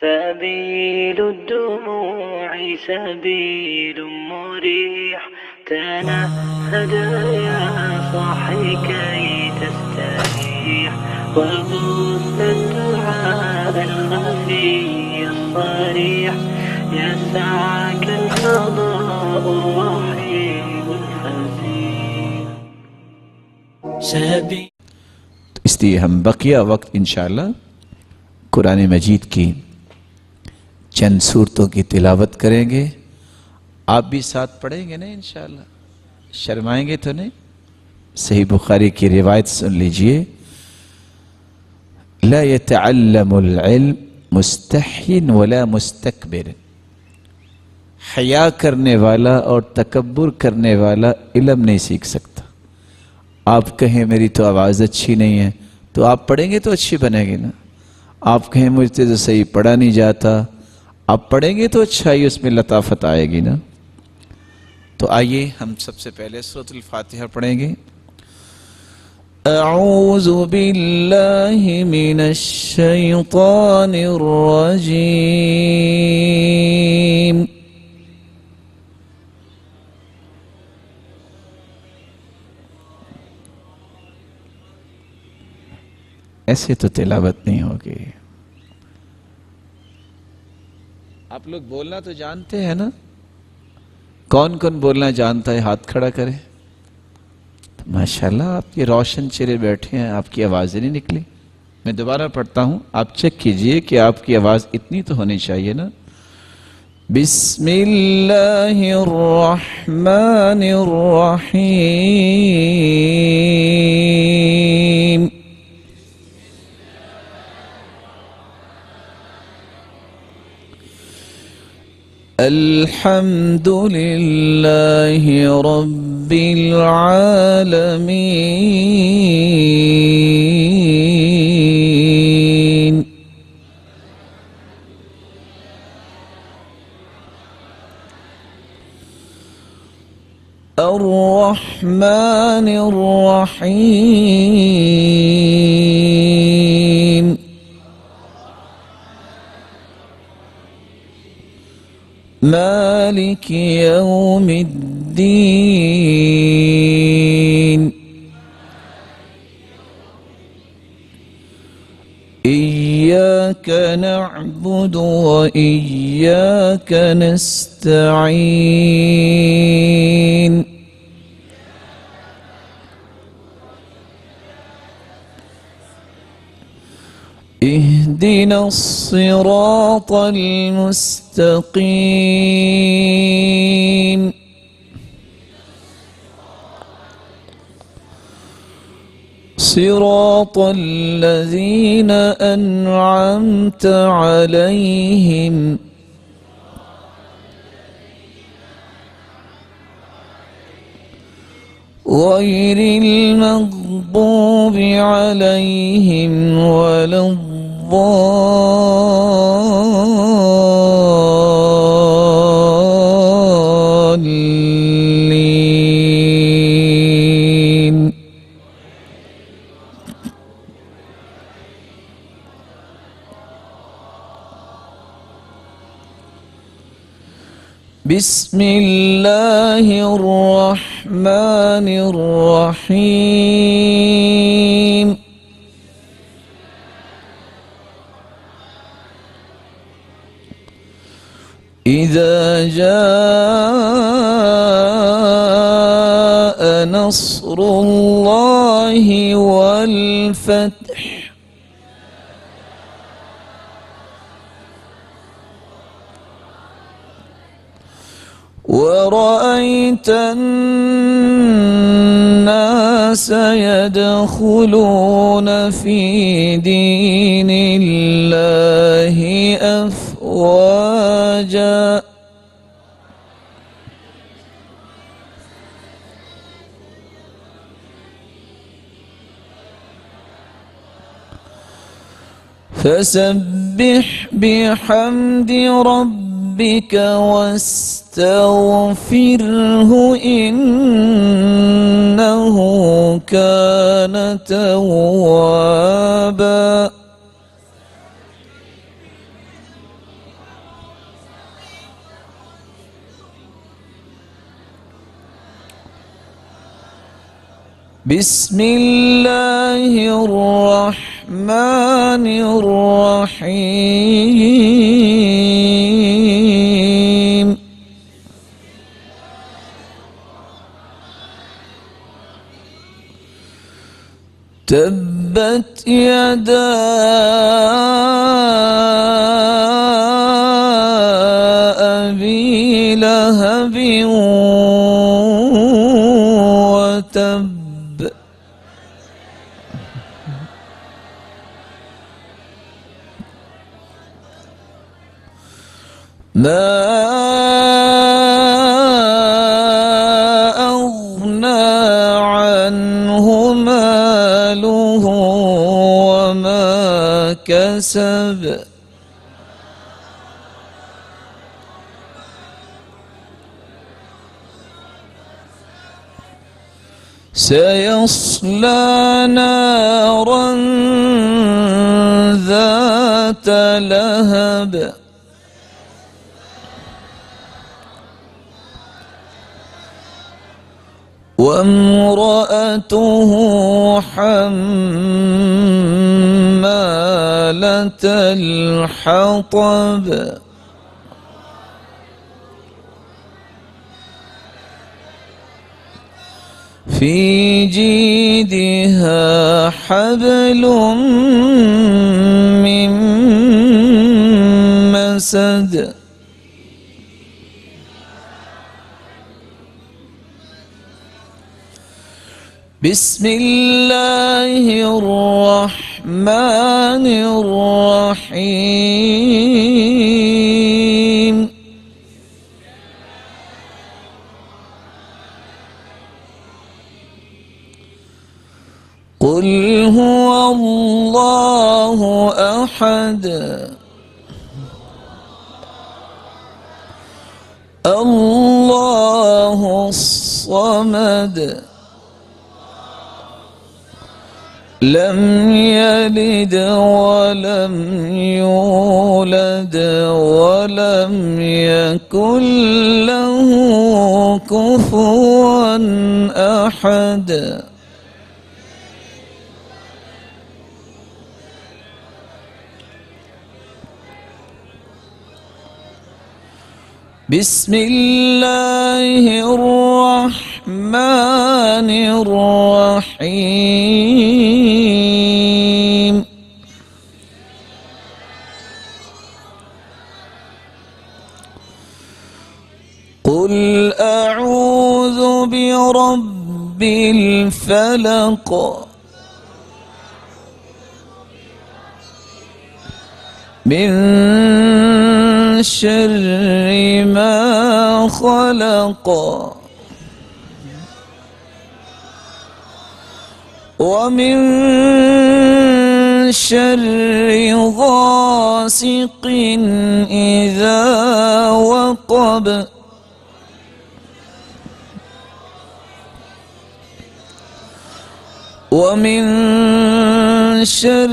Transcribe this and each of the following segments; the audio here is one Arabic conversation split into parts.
سبيل الدموع سبيل مريح، تنهد يا صاحي كي تستريح، وبث الدعاء الخفي الصريح، يسعك الفضاء الرحيم الفسيح. इसलिए हम बकिया वक्त इंशाअल्लाह कुरान मजीद की चंद सूरतों की तिलावत करेंगे। आप भी साथ पढ़ेंगे ना इंशाअल्लाह, शर्माएंगे तो नहीं। सही बुखारी की रिवायत सुन लीजिए, ला यतअल्लमुल इल्म मुस्तहिन वला मुस्तकबिर। हया करने वाला और तकब्बुर करने वाला इल्म नहीं सीख सकता। आप कहें मेरी तो आवाज़ अच्छी नहीं है, तो आप पढ़ेंगे तो अच्छी बनेगी ना। आप कहें मुझसे तो सही पढ़ा नहीं जाता, आप पढ़ेंगे तो अच्छा ही उसमें लताफत आएगी ना। तो आइए हम सबसे पहले सूरतुल फातिहा पढ़ेंगे। अऊज़ु बिल्लाहि मिनश शैतानिर रजीम। ऐसे तो तिलावत नहीं होगी। आप लोग बोलना तो जानते हैं ना? कौन कौन बोलना जानता है हाथ खड़ा करे। तो माशाल्लाह आपके रोशन चेहरे बैठे हैं, आपकी आवाज़ें नहीं निकली। मैं दोबारा पढ़ता हूं, आप चेक कीजिए कि आपकी आवाज़ इतनी तो होनी चाहिए ना। बिस्मिल्लाहिर्रहमानिर्रहीम। अल्हम्दुलिल्लाहि रब्बिल आलमीन। अर्रहमानिर रहीम। मालिक यौमिद्दीन। इय्याक नअबुदु व इय्याक नस्तईन। اهدنا الصراط المستقيم صراط الذين أنعمت عليهم غير المغضوب عليهم ولا الضالين. بسم الله الرحمن الرحيم. إذا جاء نصر الله والفتح ورأيت الناس يدخلون في دين الله أفواجا فسبح بحمد ربك واستغفره إنه كان توابا. بسم الله الرحمن الرحيم تبت يدا أبي لهب وتب ما أغنى عنه ماله وما كسب سيصلى نارا ذات لهب وامرأته حمالة الحطب في جيدها حبل من مسد بسم الله الرحمن الرحيم قل هو الله أحد الله الصمد لم يلد ولم يولد ولم يكن له كفوا أحد بسم الله الرحمن الرحيم قل أعوذ برب الفلق من شر ما خلق ومن شر غاسق إذا وقب ومن شر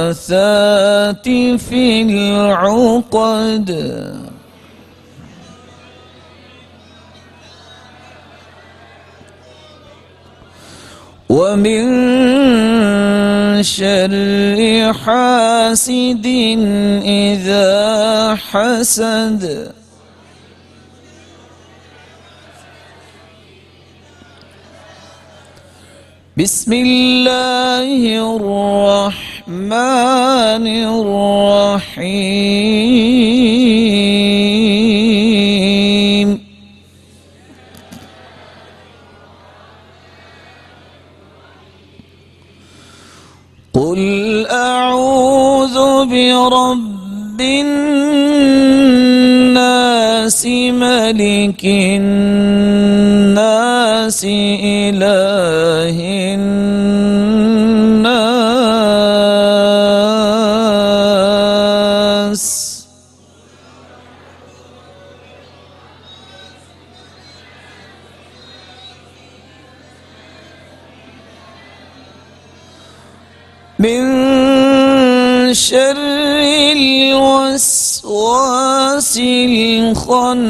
النفاثات في العقد ومن شر حاسد إذا حسد بسم الله الرحمن الرحيم قل أعوذ برب الناس ملك الناس إله الناس من شر الوسواس الخناس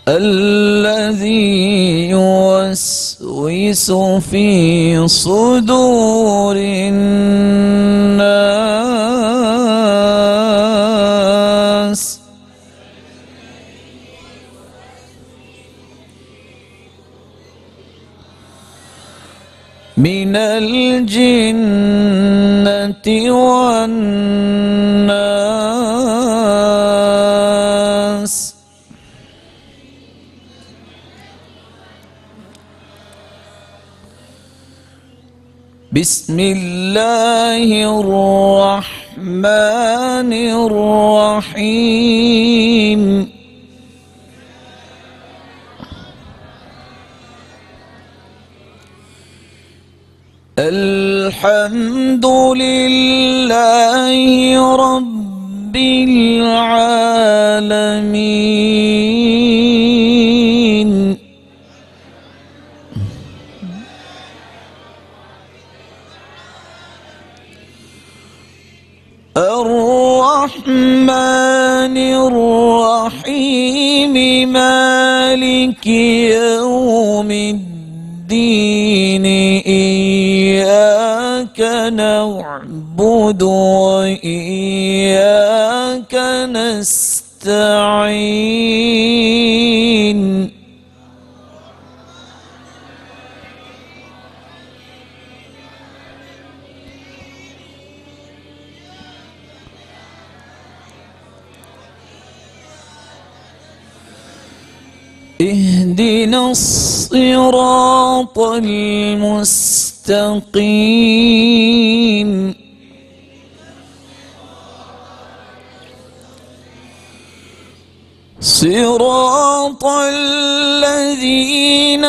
الذي يوسوس في صدور الناس من الجنة والناس. بسم الله الرحمن الرحيم. الحمد لله رب العالمين. الرحمن الرحيم مالك يوم الدين إياك نعبد وإياك نستعين. اهدنا الصراط المستقيم. صراط الذين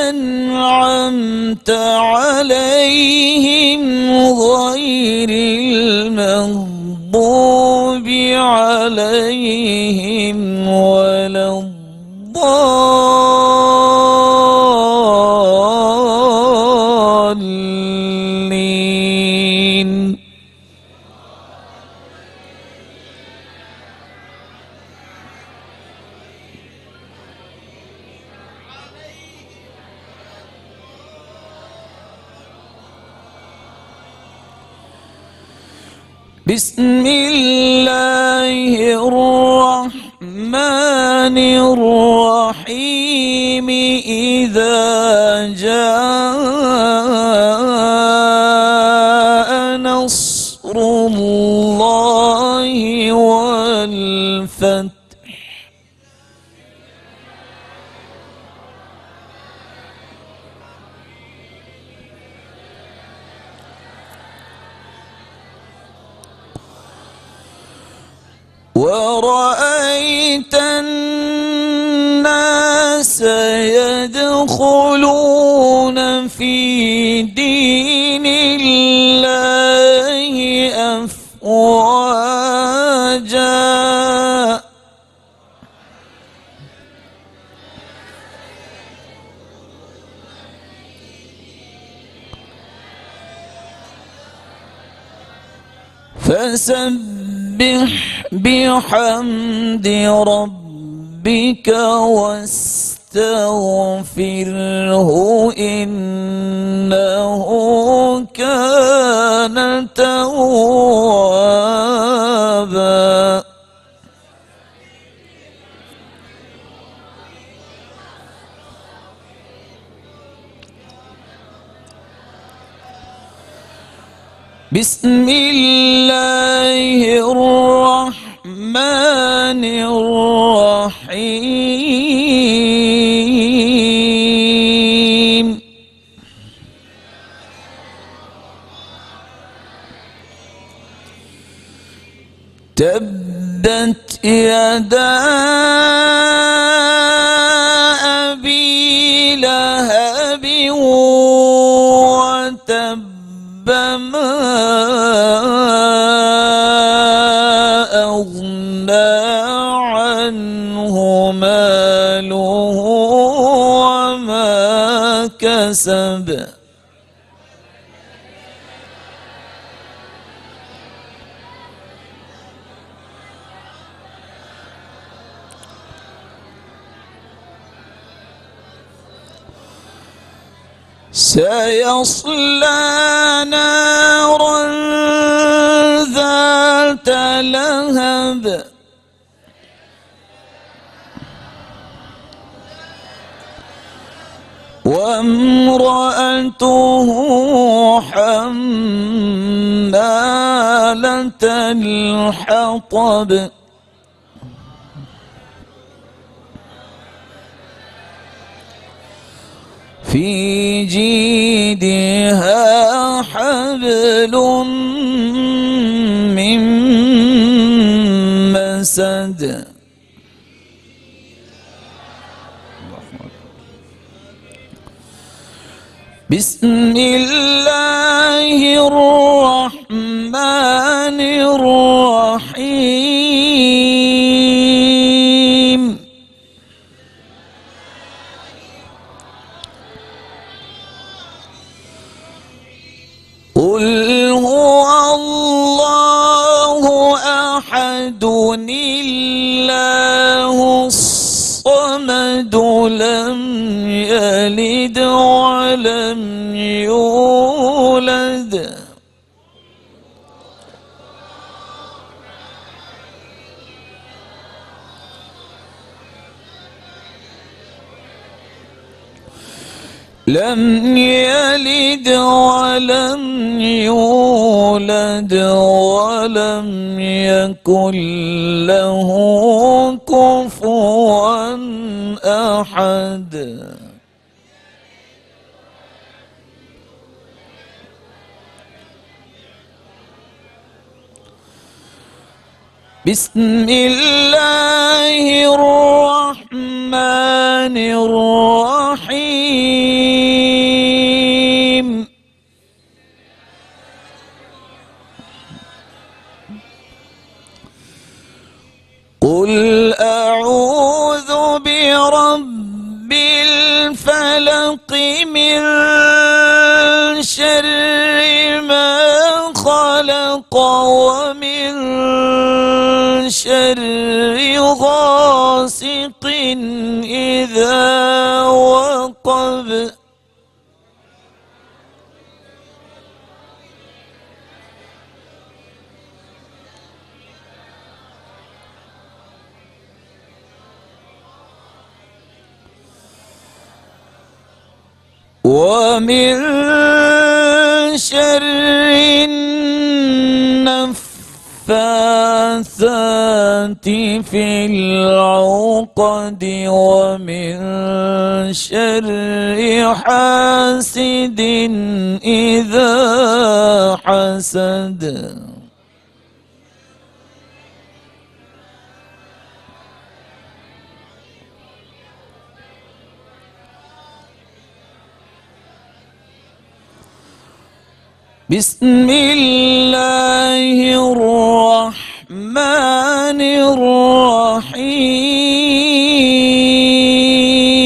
أنعمت عليهم غير المغضوب عليهم ولا الضالين. بسم الله الرحمن الرحيم. إذا جاء نصر الله والفتح ورأيت الناس يدخلون في دين الله أفواجا. فسبح بحمد ربك واستغفره إنه كان توابا. بسم الله الرحمن الرحيم. تبت يدا أبي لهب وتب ما حسب سيصلى نارا ذات لهب وامرأته حمالة الحطب في جيدها حبل من مسد بسم الله الرحمن الرحيم قل هو الله أحد الله الصمد لم يلد ولم يولد لم يلد ولم يولد ولم يكن له كفوا أحد بسم الله الرحمن الرحيم قل أعوذ برب الفلق من شر ما خلق ومن شر غاسق إذا وقب ومن شر النفاثات في العقد ومن شر حاسد إذا حسد بسم الله الرحمن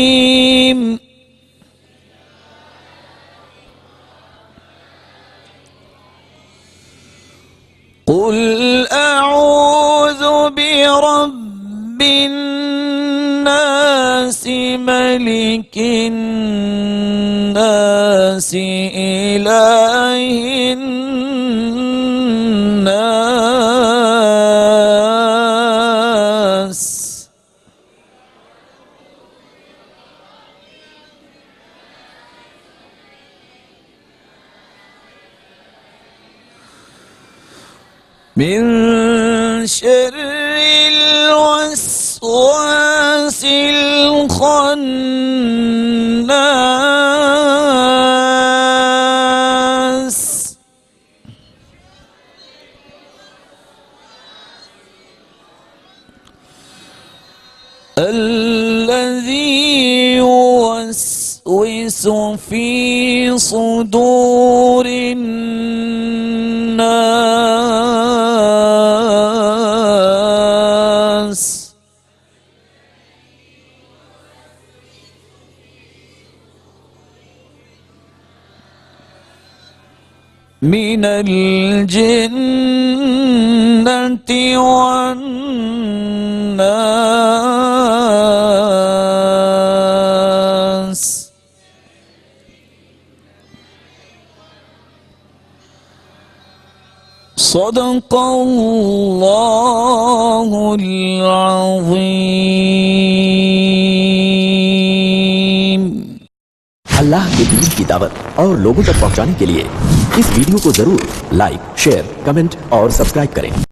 الرحيم قل أعوذ برب الناس ملك الناس إله الناس من شر الوسواس الخناس الذي يوسوس في صدور الناس من الجنة والناس. صدق الله العظيم. अल्लाह के दीन की दावत और लोगों तक पहुंचाने के लिए इस वीडियो को जरूर लाइक, शेयर, कमेंट और सब्सक्राइब करें।